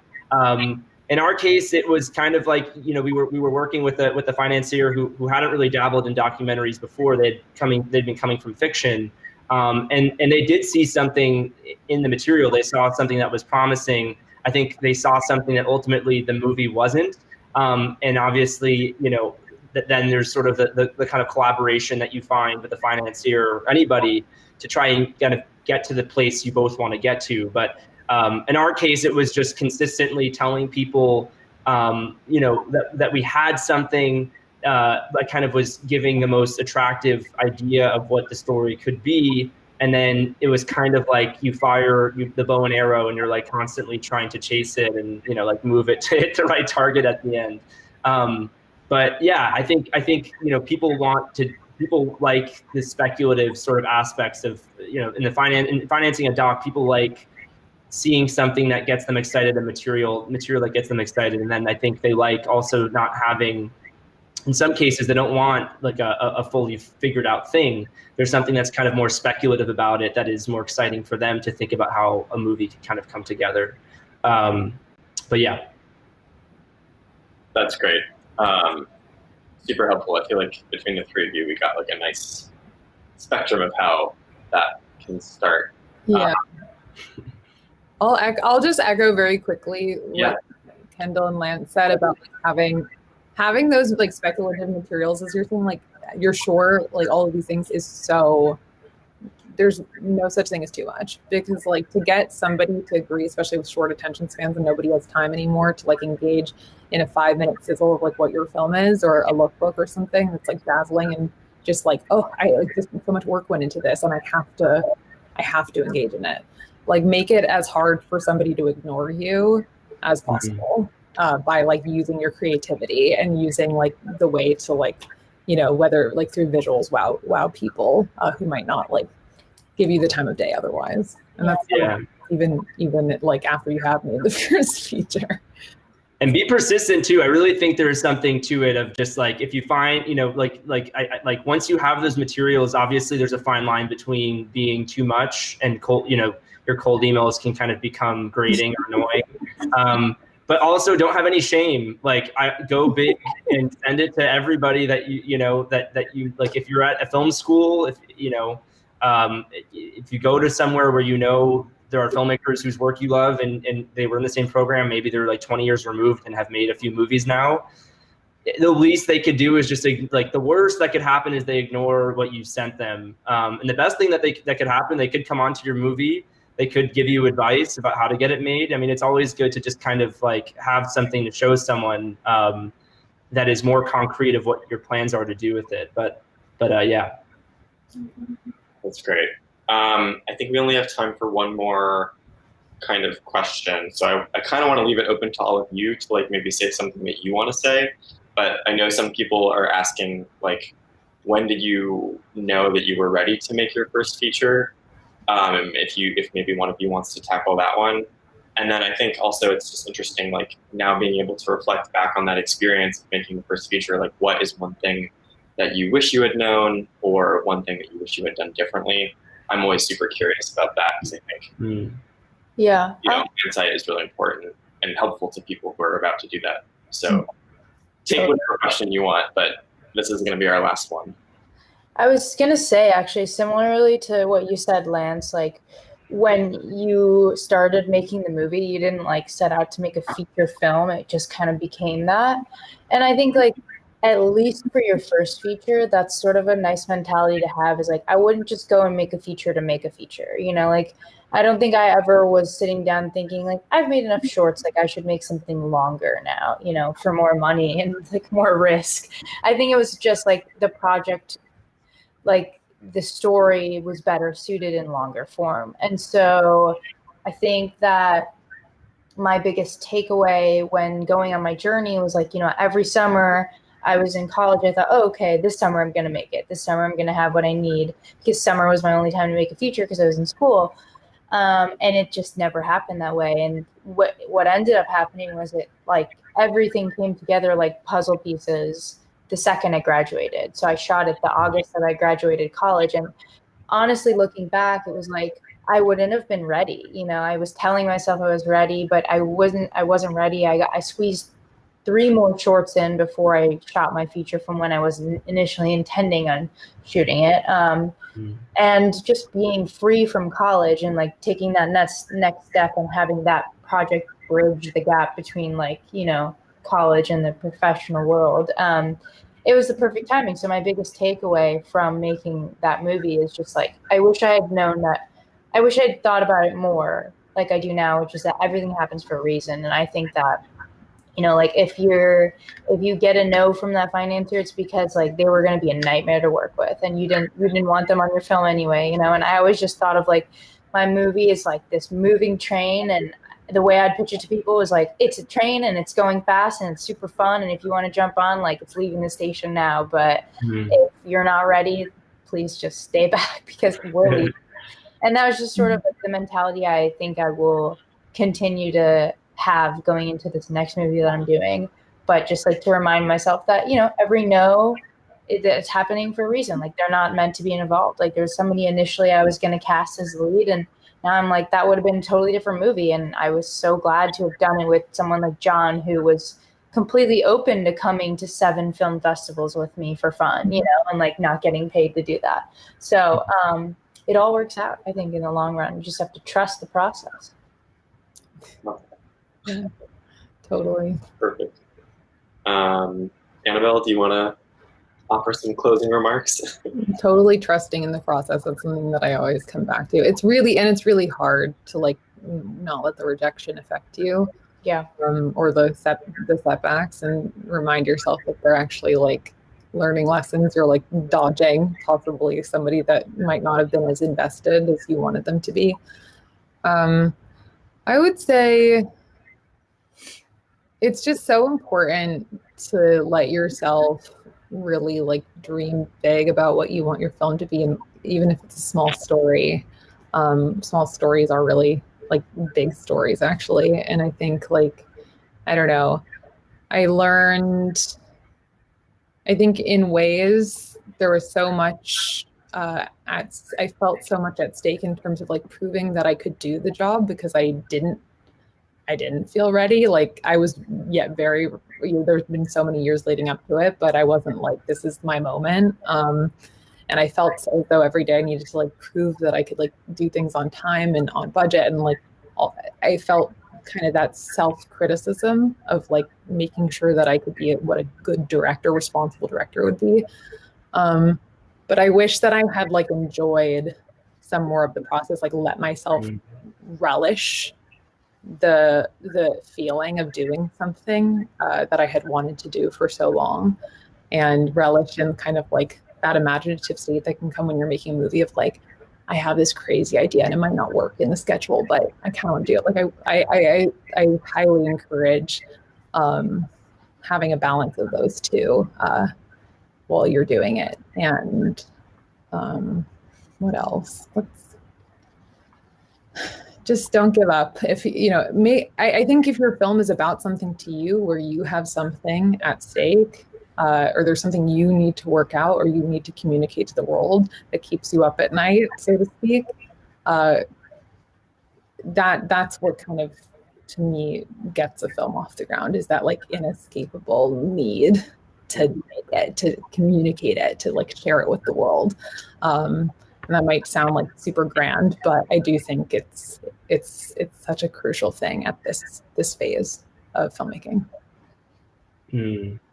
In our case, it was kind of like, you know, we were working with a financier who hadn't really dabbled in documentaries before. They'd been coming from fiction, and they did see something in the material. They saw something that was promising. I think they saw something that ultimately the movie wasn't. And obviously, then there's sort of the kind of collaboration that you find with the financier or anybody to try and kind of get to the place you both want to get to. But in our case, it was just consistently telling people, that we had something that kind of was giving the most attractive idea of what the story could be. And then it was kind of like you fire the bow and arrow and you're like constantly trying to chase it and, like move it to hit the right target at the end. But yeah, I think, people like the speculative sort of aspects of, in financing a doc, people like seeing something that gets them excited and material that gets them excited. And then I think they like also not having, in some cases, they don't want like a fully figured out thing. There's something that's kind of more speculative about it that is more exciting for them to think about how a movie can kind of come together. But yeah. That's great. Super helpful. I feel like between the three of you, we got like a nice spectrum of how that can start. Yeah. I'll just echo very quickly what Kendall and Lance said about like, having those like speculative materials as you're saying, like you're sure like all of these things is so, there's no such thing as too much, because like to get somebody to agree, especially with short attention spans and nobody has time anymore to like engage in a 5-minute sizzle of like what your film is or a lookbook or something that's like dazzling and just like, oh, I like just so much work went into this and I have to engage in it. Like make it as hard for somebody to ignore you as possible. By like using your creativity and using like the way to like, whether like through visuals, wow people who might not like give you the time of day otherwise. And that's even like after you have made the first feature. And be persistent too. I really think there is something to it of just like, if you find, like once you have those materials, obviously there's a fine line between being too much and cold, your cold emails can kind of become grating or annoying. But also don't have any shame. Like go big and send it to everybody that that you like. If you're at a film school, if you go to somewhere where there are filmmakers whose work you love and they were in the same program, maybe they're like 20 years removed and have made a few movies now. The least they could do is just like the worst that could happen is they ignore what you sent them. And the best thing that could happen, they could come onto your movie. They could give you advice about how to get it made. I mean, it's always good to just kind of like have something to show someone that is more concrete of what your plans are to do with it. But yeah. That's great. I think we only have time for one more kind of question. So I kind of want to leave it open to all of you to like maybe say something that you want to say. But I know some people are asking like, when did you know that you were ready to make your first feature? If maybe one of you wants to tackle that one. And then I think also it's just interesting, like now being able to reflect back on that experience of making the first feature, like what is one thing that you wish you had known or one thing that you wish you had done differently? I'm always super curious about that because I think, insight is really important and helpful to people who are about to do that. So take whatever question you want, but this is going to be our last one. I was going to say, actually, similarly to what you said, Lance, like when you started making the movie, you didn't like set out to make a feature film. It just kind of became that. And I think like, at least for your first feature, that's sort of a nice mentality to have, is like, I wouldn't just go and make a feature to make a feature, like, I don't think I ever was sitting down thinking like, I've made enough shorts, like I should make something longer now, for more money and like more risk. I think it was just like the project, like the story was better suited in longer form. And so I think that my biggest takeaway when going on my journey was like, every summer I was in college, I thought, oh, okay, this summer I'm going to make it. This summer I'm going to have what I need, because summer was my only time to make a feature because I was in school. And it just never happened that way. And what ended up happening was it like everything came together like puzzle pieces the second I graduated. So I shot it the August that I graduated college. And honestly, looking back, it was like, I wouldn't have been ready. I was telling myself I was ready, but I wasn't ready. I squeezed 3 more shorts in before I shot my feature from when I was initially intending on shooting it. And just being free from college and like taking that next step and having that project bridge the gap between like, you know, college and the professional world. It was the perfect timing. So my biggest takeaway from making that movie is just like, I wish I had thought about it more like I do now, which is that everything happens for a reason. And I think that, you know, like if you get a no from that financier, it's because like they were going to be a nightmare to work with, and you didn't want them on your film anyway, you know. And I always just thought of like my movie is like this moving train, and the way I'd pitch it to people is like, it's a train and it's going fast and it's super fun, and if you want to jump on, like it's leaving the station now, but if you're not ready, please just stay back because we're leaving. And that was just sort of like the mentality I think I will continue to have going into this next movie that I'm doing. But just like to remind myself that, you know, every no, it's happening for a reason. Like they're not meant to be involved. Like there's somebody initially I was going to cast as the lead, and now I'm like, that would have been a totally different movie. And I was so glad to have done it with someone like John, who was completely open to coming to 7 film festivals with me for fun, you know, and like not getting paid to do that. So it all works out, I think, in the long run. You just have to trust the process. Yeah, totally. Perfect. Annabelle, do you want to offer some closing remarks? Totally trusting in the process. That's something that I always come back to. It's really hard to like not let the rejection affect you. Yeah. Or the setbacks, and remind yourself that they're actually like learning lessons. You're like dodging possibly somebody that might not have been as invested as you wanted them to be. I would say it's just so important to let yourself really like dream big about what you want your film to be, and even if it's a small story. Small stories are really like big stories actually. And I think like, I don't know, I think in ways there was so much I felt so much at stake in terms of like proving that I could do the job, because I didn't feel ready. Like I was very, you know, there's been so many years leading up to it, but I wasn't like, this is my moment. And I felt as though every day I needed to like prove that I could like do things on time and on budget. And like, I felt kind of that self-criticism of like making sure that I could be what a good director, responsible director would be. But I wish that I had like enjoyed some more of the process, like let myself relish the feeling of doing something that I had wanted to do for so long, and relish in kind of like that imaginative state that can come when you're making a movie of like, I have this crazy idea and it might not work in the schedule, but I kind of want to do it. Like I highly encourage having a balance of those two while you're doing it. And what else? Just don't give up. If you know, I think if your film is about something to you, where you have something at stake, or there's something you need to work out or you need to communicate to the world that keeps you up at night, so to speak, that's what kind of, to me, gets a film off the ground, is that like inescapable need to make it, to communicate it, to like share it with the world. And that might sound like super grand, but I do think it's such a crucial thing at this phase of filmmaking.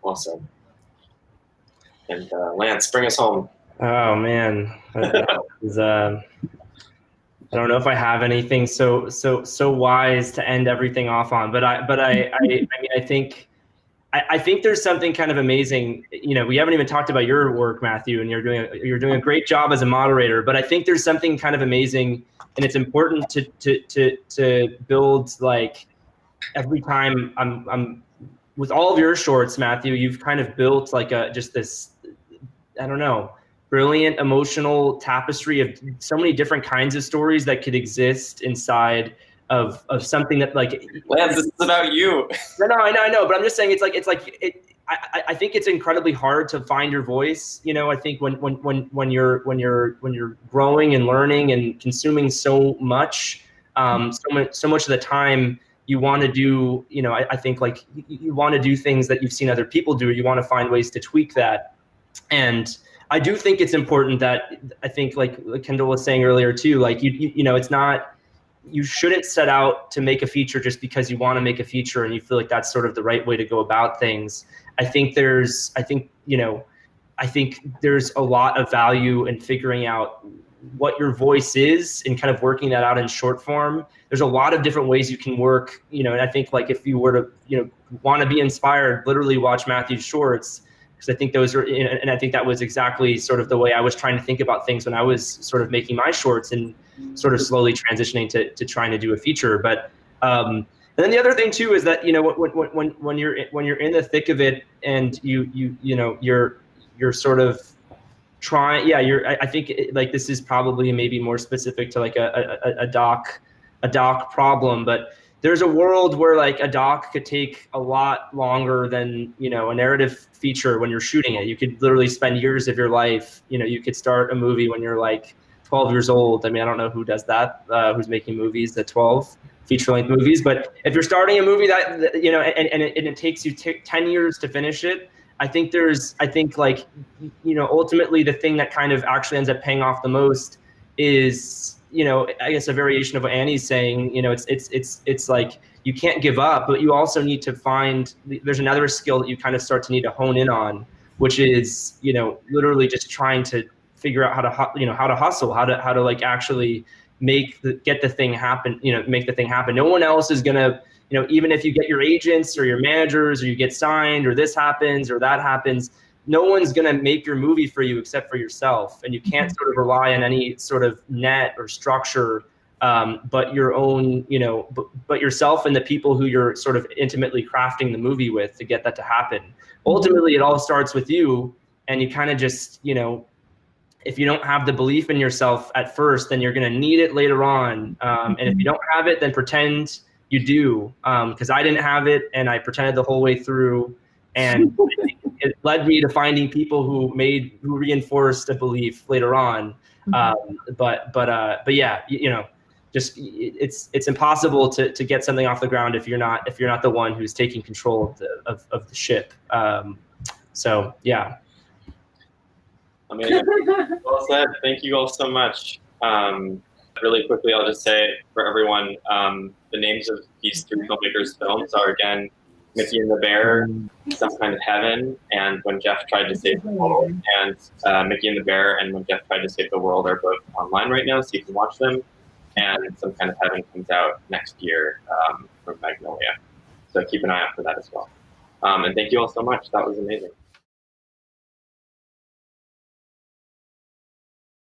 Awesome. And Lance, bring us home. Oh man, I don't know if I have anything so wise to end everything off on, but I mean, I think there's something kind of amazing. You know, we haven't even talked about your work, Matthew, and you're doing a great job as a moderator. But I think there's something kind of amazing, and it's important to build, like, every time I'm with all of your shorts, Matthew, you've kind of built like just this, I don't know, brilliant emotional tapestry of so many different kinds of stories that could exist inside of something that, like, Lance, this is about you. No, I know, but I'm just saying I think it's incredibly hard to find your voice. You know, I think when you're growing and learning and consuming so much, so much of the time you want to do, you know, I think like you want to do things that you've seen other people do. You want to find ways to tweak that. And I do think it's important that, I think like Kendall was saying earlier too, like you know, it's not, you shouldn't set out to make a feature just because you want to make a feature and you feel like that's sort of the right way to go about things. I think there's a lot of value in figuring out what your voice is and kind of working that out in short form. There's a lot of different ways you can work, and I think like if you were to, want to be inspired, literally watch Matthew's shorts, because I think those are, and I think that was exactly sort of the way I was trying to think about things when I was sort of making my shorts and sort of slowly transitioning to trying to do a feature. But and then the other thing too is that when you're in the thick of it and you're sort of trying, I think like this is probably maybe more specific to like a doc problem, but there's a world where like a doc could take a lot longer than, a narrative feature when you're shooting it. You could literally spend years of your life, you could start a movie when you're like 12 years old. I mean, I don't know who does that, who's making movies at 12, feature-length movies. But if you're starting a movie that, and it takes you 10 years to finish it, I think like, ultimately the thing that kind of actually ends up paying off the most is, I guess a variation of what Annie's saying, it's like you can't give up, but you also need to find, there's another skill that you kind of start to need to hone in on, which is, literally just trying to figure out how to hustle, how to like actually get the thing happen, make the thing happen. No one else is gonna, even if you get your agents or your managers or you get signed or this happens or that happens, no one's going to make your movie for you except for yourself. And you can't sort of rely on any sort of net or structure, but your own, but yourself and the people who you're sort of intimately crafting the movie with to get that to happen. Ultimately, it all starts with you, and you kind of just, if you don't have the belief in yourself at first, then you're going to need it later on. And if you don't have it, then pretend you do, because I didn't have it and I pretended the whole way through, and it led me to finding people who reinforced a belief later on. But yeah, just it's impossible to get something off the ground if you're not the one who's taking control of the ship. So yeah. Amazing. Well said. Thank you all so much. Really quickly, I'll just say for everyone, the names of these three filmmakers' films are, again, Mickey and the Bear, Some Kind of Heaven, and When Jeff Tried to Save the World. And Mickey and the Bear and When Jeff Tried to Save the World are both online right now, so you can watch them. And Some Kind of Heaven comes out next year from Magnolia. So keep an eye out for that as well. And thank you all so much. That was amazing.